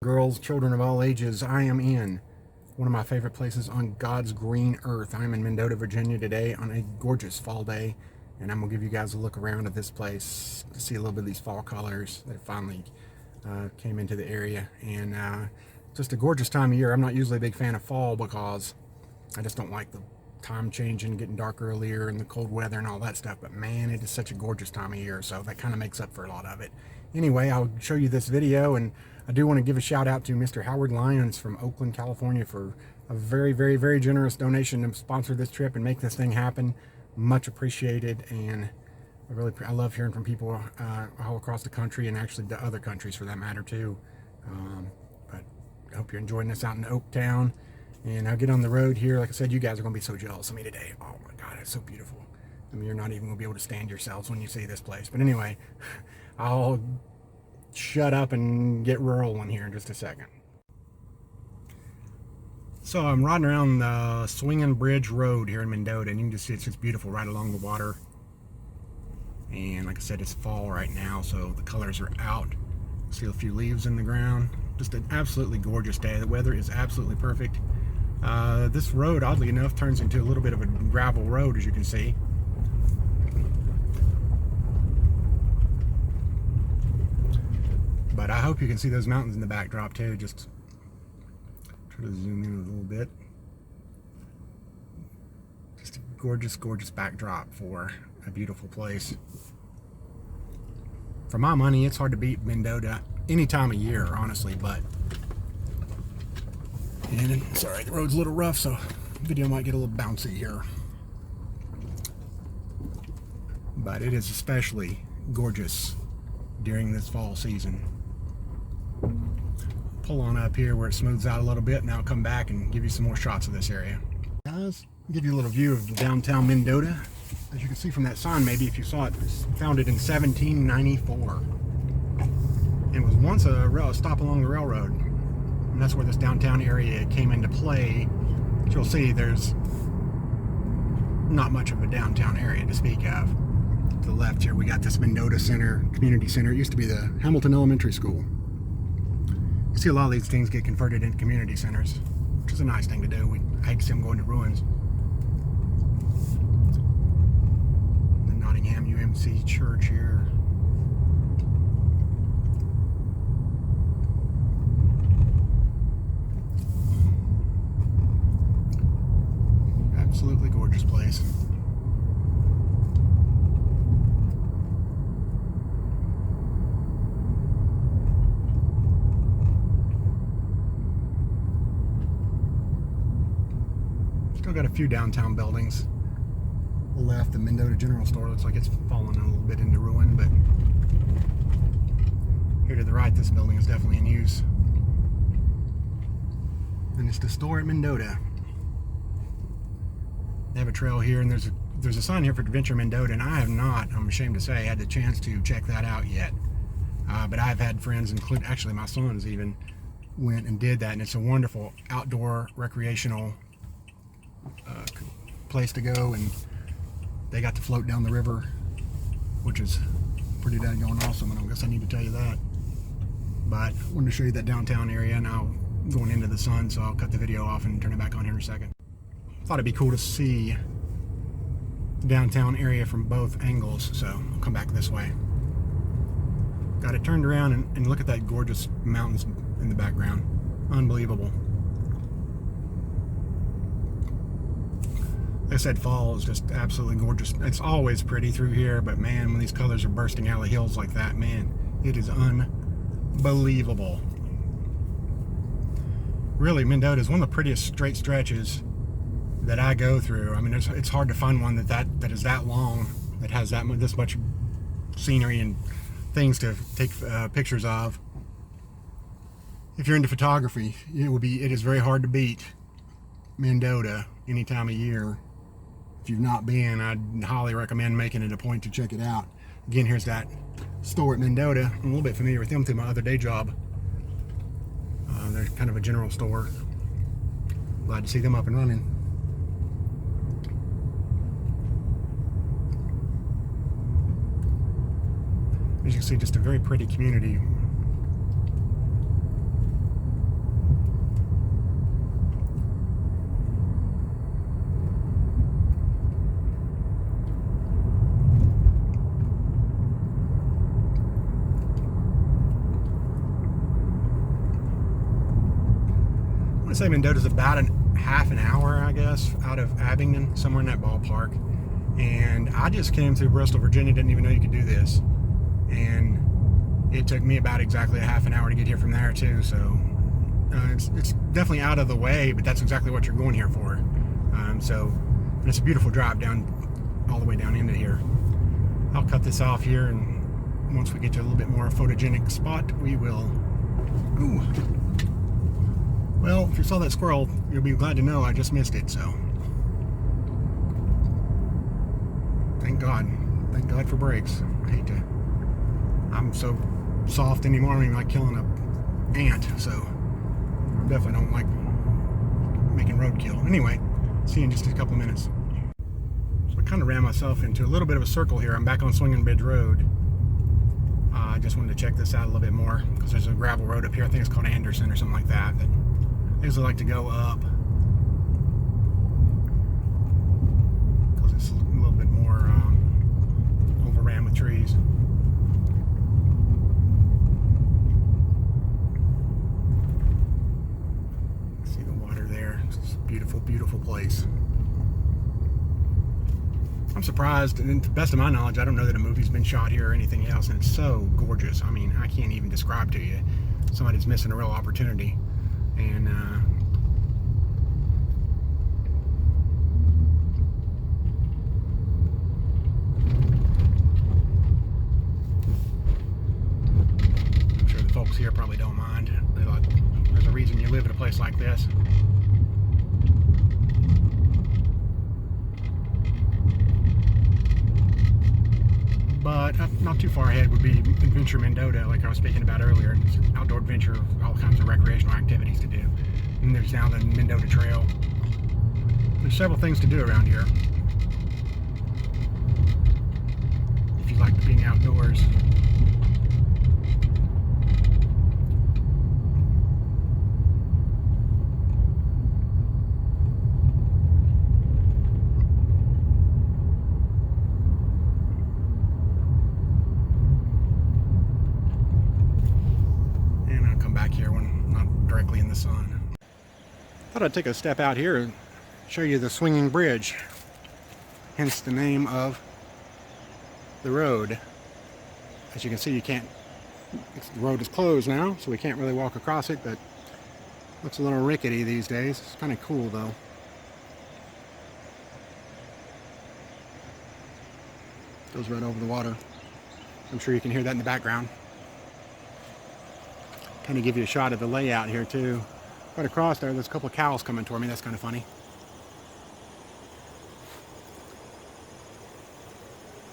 Girls, children of all ages, I am in one of my favorite places on God's green earth. I'm in Mendota, Virginia today on a gorgeous fall day, and I'm going to give you guys a look around at this place to see a little bit of these fall colors that finally came into the area. And just a gorgeous time of year. I'm not usually a big fan of fall because I just don't like the time changing, getting dark earlier, and the cold weather and all that stuff, but man, it is such a gorgeous time of year, so that kind of makes up for a lot of it. Anyway, I'll show you this video, and I do want to give a shout out to Mr. Howard Lyons from Oakland, California for a very, very, very generous donation to sponsor this trip and make this thing happen. Much appreciated, and I love hearing from people all across the country, and actually the other countries for that matter too. But I hope you're enjoying this out in Oaktown. And I'll get on the road here. Like I said, you guys are going to be so jealous of me today. Oh my God, it's so beautiful. I mean, you're not even going to be able to stand yourselves when you see this place. But anyway, I'll shut up and get rolling here in just a second. So I'm riding around the Swinging Bridge Road here in Mendota, and you can just see it's just beautiful right along the water. And like I said, it's fall right now, so the colors are out. See a few leaves in the ground. Just an absolutely gorgeous day. The weather is absolutely perfect. This road, oddly enough, turns into a little bit of a gravel road, as you can see. But I hope you can see those mountains in the backdrop too. Just try to zoom in a little bit. Just a gorgeous, gorgeous backdrop for a beautiful place. For my money, it's hard to beat Mendota any time of year, honestly, but sorry, the road's a little rough, so the video might get a little bouncy here. But it is especially gorgeous during this fall season. Pull on up here where it smooths out a little bit, and I'll come back and give you some more shots of this area. Guys, give you a little view of downtown Mendota. As you can see from that sign, maybe if you saw it, it was founded in 1794. It was once a stop along the railroad. And that's where this downtown area came into play. But you'll see there's not much of a downtown area to speak of. To the left here, we got this Mendota Center, Community Center. It used to be the Hamilton Elementary School. You see a lot of these things get converted into community centers, which is a nice thing to do. I hate to see them go into ruins. The Nottingham UMC Church here. Absolutely gorgeous place. Still got a few downtown buildings. Left, the Mendota General Store looks like it's fallen a little bit into ruin, but here to the right, this building is definitely in use. And it's the store at Mendota. They have a trail here, and there's a sign here for Adventure Mendota, and I have not, I'm ashamed to say, had the chance to check that out yet. But I've had friends, including actually my sons even, went and did that, and it's a wonderful outdoor recreational place to go, and they got to float down the river, which is pretty daggone awesome, and I guess I need to tell you that. But I wanted to show you that downtown area. Now going into the sun, so I'll cut the video off and turn it back on here in a second. Thought it'd be cool to see the downtown area from both angles, so I'll come back this way. Got it turned around, and look at that gorgeous mountains in the background. Unbelievable. Like I said, fall is just absolutely gorgeous. It's always pretty through here, but man, when these colors are bursting out of the hills like that, man, it is unbelievable. Really, Mendota is one of the prettiest straight stretches that I go through. I mean, it's hard to find one that is that long, that has this much scenery and things to take pictures of. If you're into photography, it is very hard to beat Mendota any time of year. If you've not been, I'd highly recommend making it a point to check it out. Again, here's that store at Mendota. I'm a little bit familiar with them through my other day job. They're kind of a general store. Glad to see them up and running. As you can see, just a very pretty community. say Mendota's about half an hour, I guess, out of Abingdon, somewhere in that ballpark. And I just came through Bristol, Virginia, didn't even know you could do this. And it took me about exactly a half an hour to get here from there too, so it's definitely out of the way, but that's exactly what you're going here for. And it's a beautiful drive down, all the way down into here. I'll cut this off here, and once we get to a little bit more photogenic spot, we will. Ooh. Well, if you saw that squirrel, you'll be glad to know I just missed it, so. Thank God. Thank God for brakes. I hate to. I'm so soft anymore, I don't even like killing an ant, so I definitely don't like making roadkill. Anyway, see you in just a couple minutes. So I kind of ran myself into a little bit of a circle here. I'm back on Swinging Bridge Road. I just wanted to check this out a little bit more because there's a gravel road up here. I think it's called Anderson or something like that. That I usually like to go up because it's a little bit more overran with trees. See the water there. It's a beautiful, beautiful place. I'm surprised, and to the best of my knowledge, I don't know that a movie's been shot here or anything else, and it's so gorgeous. I mean, I can't even describe to you. Somebody's missing a real opportunity. And I'm sure the folks here probably don't mind. They're like, there's a reason you live at a place like this. But not too far ahead would be Adventure Mendota, like I was speaking about earlier. It's outdoor adventure, all kinds of recreational activities to do. And there's now the Mendota Trail. There's several things to do around here if you like being outdoors. In the sun. Thought I'd take a step out here and show you the swinging bridge, hence the name of the road. As you can see, the road is closed now, so we can't really walk across it, but looks a little rickety these days. It's kind of cool though. Goes right over the water. I'm sure you can hear that in the background. Kind of give you a shot of the layout here too. Right across there's a couple of cows coming toward me. That's kind of funny.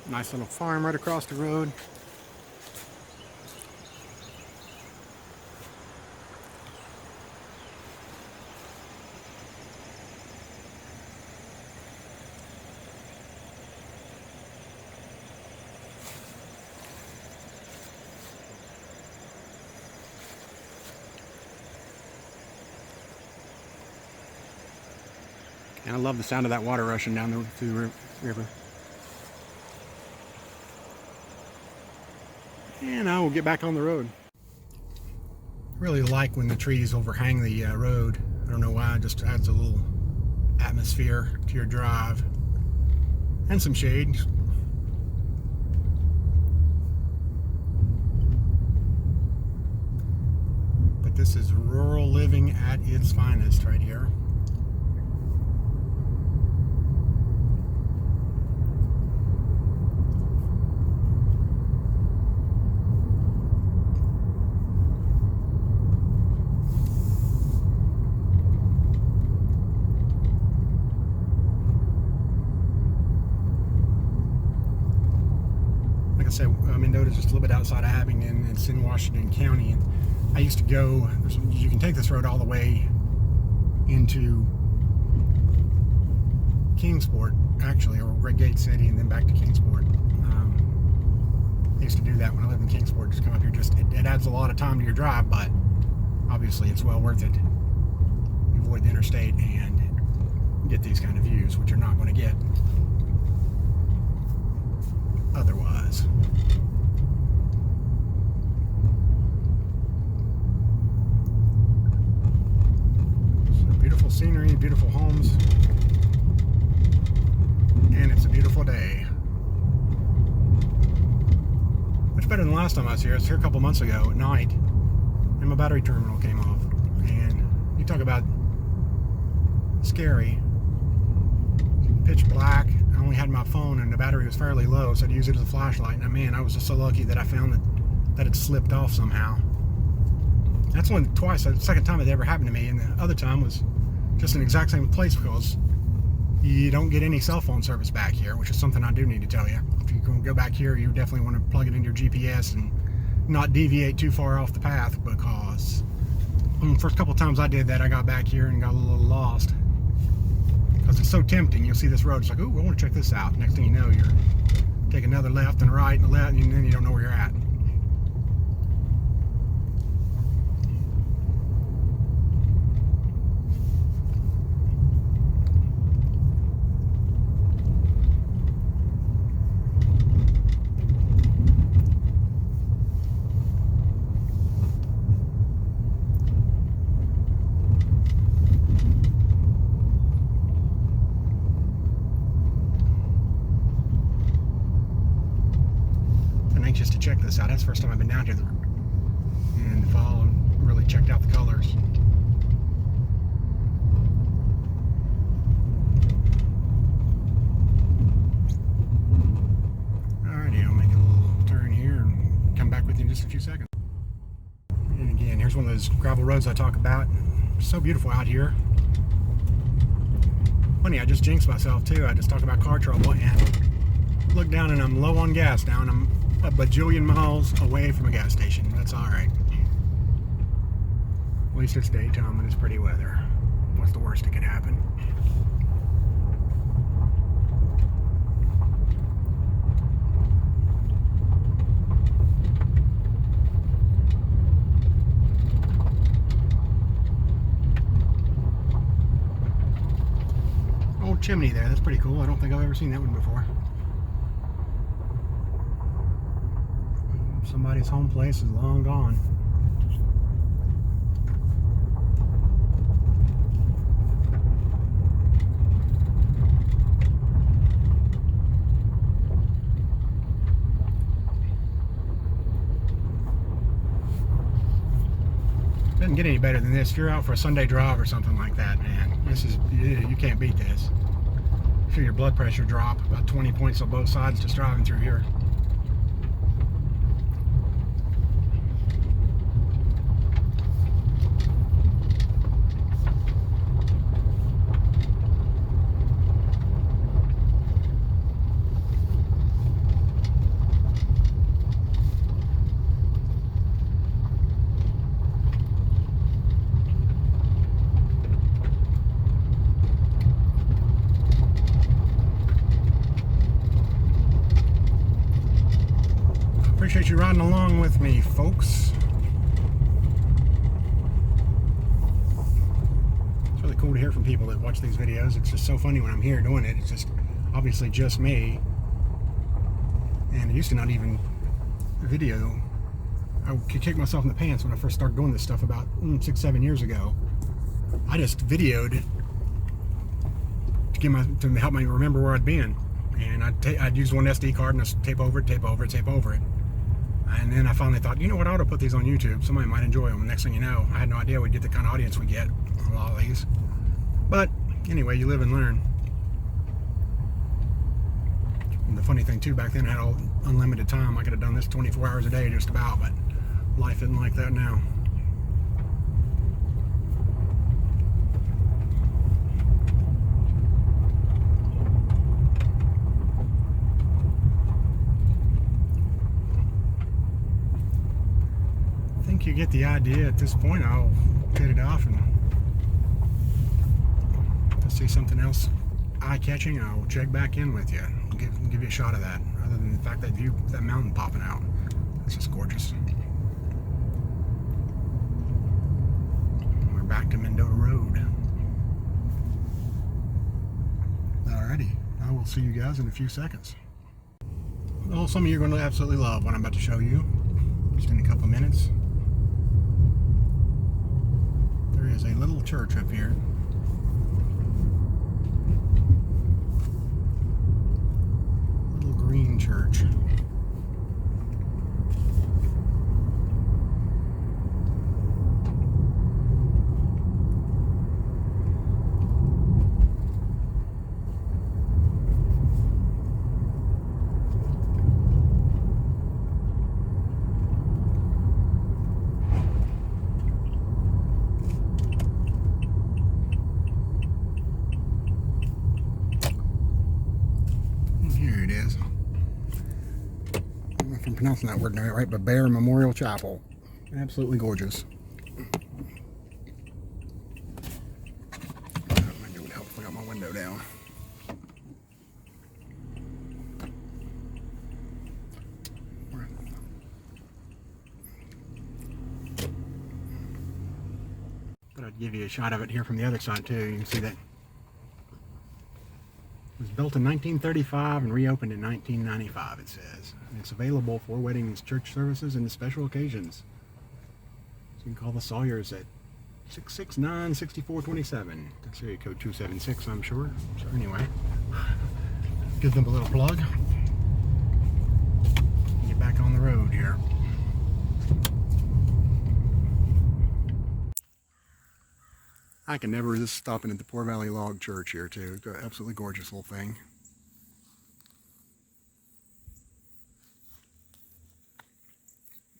Nice little farm right across the road. And I love the sound of that water rushing down through the river. And I will get back on the road. I really like when the trees overhang the road. I don't know why, it just adds a little atmosphere to your drive. And some shade. But this is rural living at its finest right here. Like I said, Mendota is just a little bit outside of Abingdon. It's in Washington County. And I used to go, you can take this road all the way into Kingsport, actually, or Great Gate City, and then back to Kingsport. I used to do that when I lived in Kingsport, just come up here. It adds a lot of time to your drive, but obviously it's well worth it. You avoid the interstate and get these kind of views, which you're not going to get otherwise. So beautiful homes. And it's a beautiful day. Much better than last time I was here. I was here a couple months ago at night, and my battery terminal came off. And you talk about scary. Pitch black. I only had my phone and the battery was fairly low, so I'd use it as a flashlight. And man, I was just so lucky that I found that it slipped off somehow. That's the second time it ever happened to me, and the other time was just in the exact same place because you don't get any cell phone service back here, which is something I do need to tell you. If you're going to go back here, you definitely want to plug it into your GPS and not deviate too far off the path, because the first couple times I did that, I got back here and got a little lost. Because it's so tempting. You'll see this road, it's like, oh, I want to check this out. Next thing you know, you're taking another left and right and a left, and then you don't know where you're at. Anxious to check this out. That's the first time I've been down here in the fall and really checked out the colors. Alrighty, I'll make a little turn here and come back with you in just a few seconds. And again, here's one of those gravel roads I talk about. It's so beautiful out here. Funny, I just jinxed myself too. I just talked about car trouble and look down and I'm low on gas now, and I'm a bajillion miles away from a gas station. That's alright. At least it's daytime and it's pretty weather. What's the worst that could happen? Old chimney there. That's pretty cool. I don't think I've ever seen that one before. Somebody's home place is long gone. Doesn't get any better than this. If you're out for a Sunday drive or something like that, man, this is, you can't beat this. Feel your blood pressure drop about 20 points on both sides just driving through here. Appreciate you riding along with me, folks. It's really cool to hear from people that watch these videos. It's just so funny when I'm here doing it. It's just obviously just me. And it used to not even video. I could kick myself in the pants when I first started doing this stuff about 6-7 years ago. I just videoed to help me remember where I'd been. And I'd use one SD card and I'd tape over it, tape over it, tape over it. And then I finally thought, you know what, I ought to put these on YouTube. Somebody might enjoy them. Next thing you know, I had no idea we'd get the kind of audience we get on a lot of these. But anyway, you live and learn. And the funny thing too, back then I had all unlimited time. I could have done this 24 hours a day just about, but life isn't like that now. I think you get the idea at this point. I'll cut it off, and if I see something else eye-catching, I'll check back in with you. Give you a shot of that. Other than the fact that view, that mountain popping out, it's just gorgeous. We're back to Mendota Road. Alrighty, I will see you guys in a few seconds. Well, some of you are going to absolutely love what I'm about to show you. Just in a couple of minutes. There is a little church up here. Green Church. Here it is. I don't know if I'm pronouncing that word right, but Bear Memorial Chapel. Absolutely gorgeous. Maybe it would help if I got my window down. But I'd give you a shot of it here from the other side too. You can see that it was built in 1935 and reopened in 1995, it says. And it's available for weddings, church services, and special occasions. So you can call the Sawyers at 669-6427. That's area code 276, I'm sure. So anyway, give them a little plug. Get back on the road here. I can never resist stopping at the Poor Valley Log Church here too. It's an absolutely gorgeous little thing.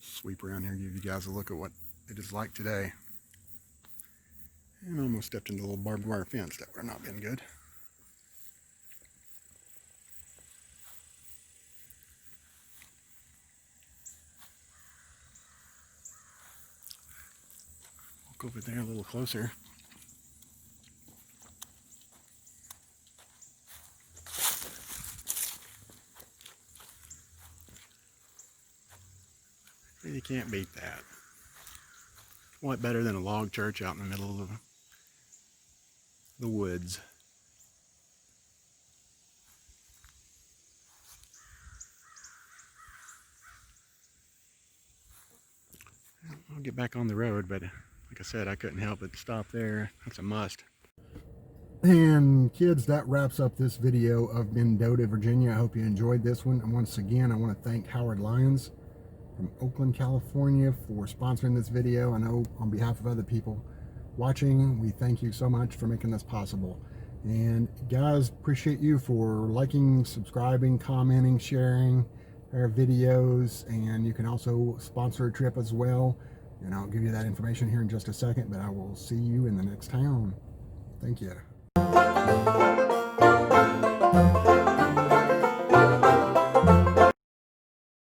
Sweep around here, give you guys a look at what it is like today. And almost stepped into a little barbed wire fence. That would have not been good. Walk over there a little closer. You can't beat that. What better than a log church out in the middle of the woods? I'll get back on the road, but like I said, I couldn't help but stop there. That's a must. And kids, that wraps up this video of Mendota, Virginia. I hope you enjoyed this one. And once again, I want to thank Howard Lyons from Oakland, California for sponsoring this video. I know on behalf of other people watching, we thank you so much for making this possible. And guys, appreciate you for liking, subscribing, commenting, sharing our videos. And you can also sponsor a trip as well. And I'll give you that information here in just a second, but I will see you in the next town. Thank you.